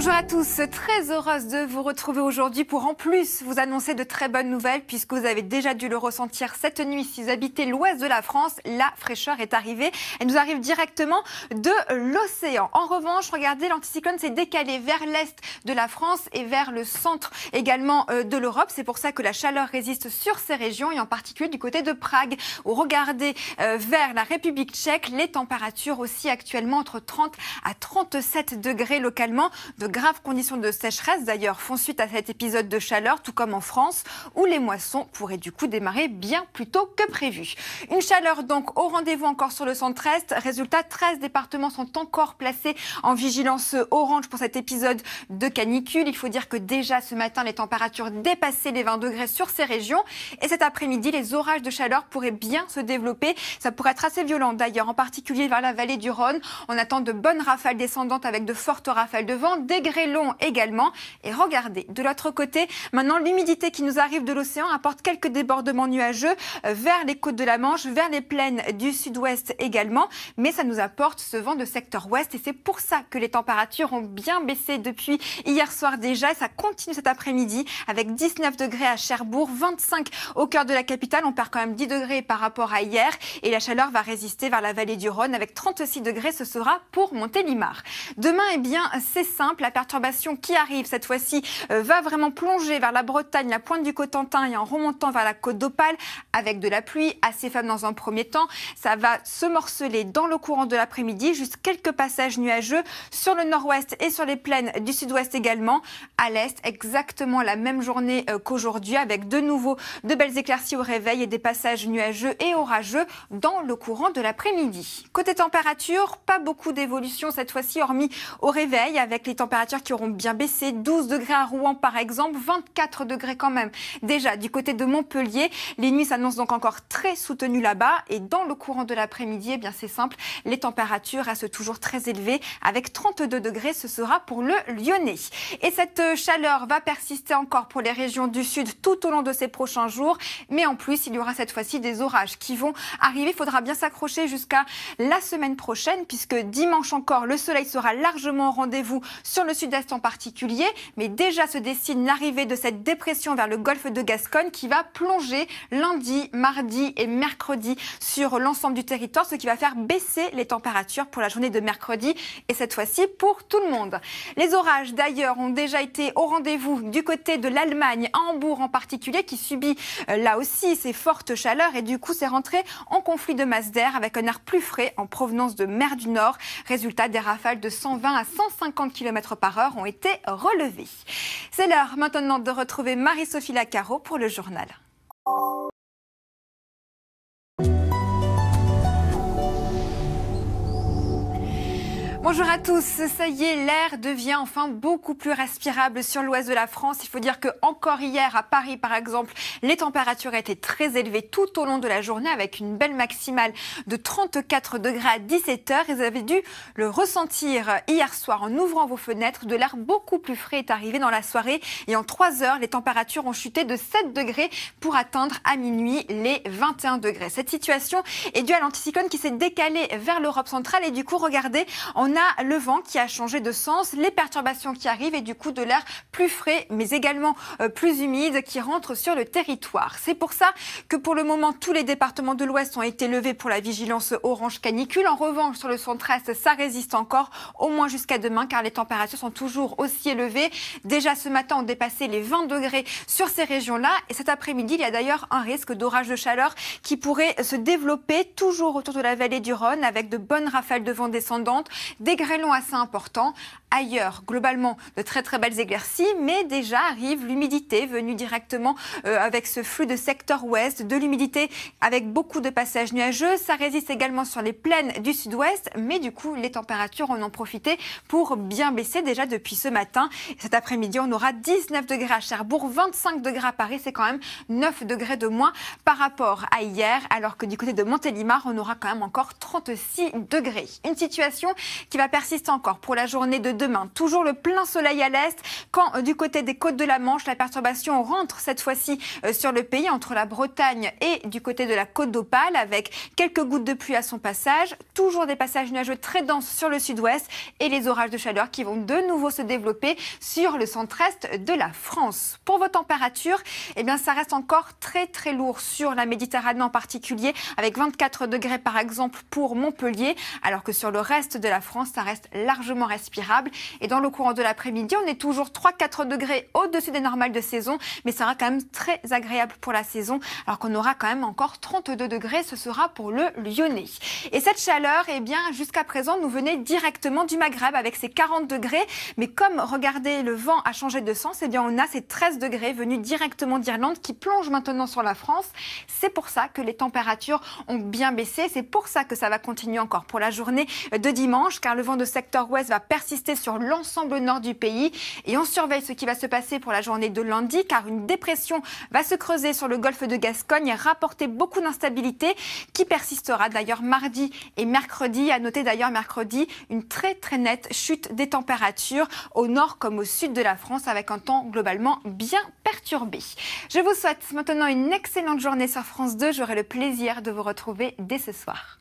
Bonjour à tous, très heureuse de vous retrouver aujourd'hui pour en plus vous annoncer de très bonnes nouvelles puisque vous avez déjà dû le ressentir cette nuit si vous habitez l'ouest de la France, la fraîcheur est arrivée. Elle nous arrive directement de l'océan. En revanche, regardez, l'anticyclone s'est décalé vers l'est de la France et vers le centre également de l'Europe. C'est pour ça que la chaleur résiste sur ces régions et en particulier du côté de Prague où regardez vers la République tchèque, les températures aussi actuellement entre 30 à 37 degrés localement. De graves conditions de sécheresse d'ailleurs font suite à cet épisode de chaleur, tout comme en France, où les moissons pourraient du coup démarrer bien plus tôt que prévu. Une chaleur donc au rendez-vous encore sur le centre-est. Résultat, 13 départements sont encore placés en vigilance orange pour cet épisode de canicule. Il faut dire que déjà ce matin, les températures dépassaient les 20 degrés sur ces régions. Et cet après-midi, les orages de chaleur pourraient bien se développer. Ça pourrait être assez violent d'ailleurs, en particulier vers la vallée du Rhône. On attend de bonnes rafales descendantes avec de fortes rafales de vent. Des grêlons également. Et regardez, de l'autre côté, maintenant l'humidité qui nous arrive de l'océan apporte quelques débordements nuageux vers les côtes de la Manche, vers les plaines du sud-ouest également. Mais ça nous apporte ce vent de secteur ouest et c'est pour ça que les températures ont bien baissé depuis hier soir déjà. Et ça continue cet après-midi avec 19 degrés à Cherbourg, 25 au cœur de la capitale. On perd quand même 10 degrés par rapport à hier. Et la chaleur va résister vers la vallée du Rhône avec 36 degrés. Ce sera pour Montélimar. Demain, eh bien, c'est simple. La perturbation qui arrive cette fois-ci va vraiment plonger vers la Bretagne, la pointe du Cotentin et en remontant vers la côte d'Opale avec de la pluie assez faible dans un premier temps. Ça va se morceler dans le courant de l'après-midi, juste quelques passages nuageux sur le nord-ouest et sur les plaines du sud-ouest également. À l'est, exactement la même journée qu'aujourd'hui avec de nouveau de belles éclaircies au réveil et des passages nuageux et orageux dans le courant de l'après-midi. Côté température, pas beaucoup d'évolution cette fois-ci hormis au réveil avec les températures qui auront bien baissé, 12 degrés à Rouen par exemple, 24 degrés quand même. Déjà du côté de Montpellier, les nuits s'annoncent donc encore très soutenues là-bas et dans le courant de l'après-midi, eh bien c'est simple, les températures restent toujours très élevées avec 32 degrés, ce sera pour le Lyonnais. Et cette chaleur va persister encore pour les régions du sud tout au long de ces prochains jours, mais en plus il y aura cette fois-ci des orages qui vont arriver. Il faudra bien s'accrocher jusqu'à la semaine prochaine puisque dimanche encore le soleil sera largement au rendez-vous sur le sud-est en particulier, mais déjà se dessine l'arrivée de cette dépression vers le golfe de Gascogne qui va plonger lundi, mardi et mercredi sur l'ensemble du territoire, ce qui va faire baisser les températures pour la journée de mercredi et cette fois-ci pour tout le monde. Les orages d'ailleurs ont déjà été au rendez-vous du côté de l'Allemagne, à Hambourg en particulier, qui subit là aussi ces fortes chaleurs et du coup c'est rentré en conflit de masse d'air avec un air plus frais en provenance de mer du Nord. Résultat, des rafales de 120 à 150 km par heure ont été relevés. C'est l'heure maintenant de retrouver Marie-Sophie Lacaro pour le journal. Bonjour à tous, ça y est, l'air devient enfin beaucoup plus respirable sur l'ouest de la France. Il faut dire que encore hier à Paris par exemple, les températures étaient très élevées tout au long de la journée avec une belle maximale de 34 degrés à 17h. Et vous avez dû le ressentir hier soir en ouvrant vos fenêtres, de l'air beaucoup plus frais est arrivé dans la soirée et en 3 heures, les températures ont chuté de 7 degrés pour atteindre à minuit les 21 degrés. Cette situation est due à l'anticyclone qui s'est décalé vers l'Europe centrale et du coup, regardez, on a le vent qui a changé de sens, les perturbations qui arrivent et du coup de l'air plus frais mais également plus humide qui rentre sur le territoire. C'est pour ça que pour le moment tous les départements de l'Ouest ont été levés pour la vigilance orange canicule. En revanche sur le centre-est ça résiste encore au moins jusqu'à demain car les températures sont toujours aussi élevées. Déjà ce matin on dépassait les 20 degrés sur ces régions-là et cet après-midi il y a d'ailleurs un risque d'orage de chaleur qui pourrait se développer toujours autour de la vallée du Rhône avec de bonnes rafales de vent descendantes, des grêlons assez importants. Ailleurs, globalement, de très très belles éclaircies, mais déjà arrive l'humidité venue directement avec ce flux de secteur ouest, de l'humidité avec beaucoup de passages nuageux. Ça résiste également sur les plaines du sud-ouest, mais du coup, les températures en ont profité pour bien baisser déjà depuis ce matin. Cet après-midi, on aura 19 degrés à Cherbourg, 25 degrés à Paris, c'est quand même 9 degrés de moins par rapport à hier, alors que du côté de Montélimar, on aura quand même encore 36 degrés. Une situation qui va va persister encore pour la journée de demain. Toujours le plein soleil à l'est, quand du côté des côtes de la Manche, la perturbation rentre cette fois-ci sur le pays, entre la Bretagne et du côté de la côte d'Opale, avec quelques gouttes de pluie à son passage. Toujours des passages nuageux très denses sur le sud-ouest et les orages de chaleur qui vont de nouveau se développer sur le centre-est de la France. Pour vos températures, eh bien, ça reste encore très très lourd sur la Méditerranée en particulier, avec 24 degrés par exemple pour Montpellier, alors que sur le reste de la France, ça reste largement respirable. Et dans le courant de l'après-midi, on est toujours 3-4 degrés au-dessus des normales de saison, mais ça sera quand même très agréable pour la saison, alors qu'on aura quand même encore 32 degrés, ce sera pour le Lyonnais. Et cette chaleur, eh bien, jusqu'à présent, nous venait directement du Maghreb avec ses 40 degrés, mais comme, regardez, le vent a changé de sens, eh bien, on a ces 13 degrés venus directement d'Irlande qui plongent maintenant sur la France. C'est pour ça que les températures ont bien baissé, c'est pour ça que ça va continuer encore pour la journée de dimanche, car le vent de secteur ouest va persister sur l'ensemble nord du pays. Et on surveille ce qui va se passer pour la journée de lundi, car une dépression va se creuser sur le golfe de Gascogne et rapporter beaucoup d'instabilité qui persistera d'ailleurs mardi et mercredi. À noter d'ailleurs mercredi une très très nette chute des températures au nord comme au sud de la France, avec un temps globalement bien perturbé. Je vous souhaite maintenant une excellente journée sur France 2. J'aurai le plaisir de vous retrouver dès ce soir.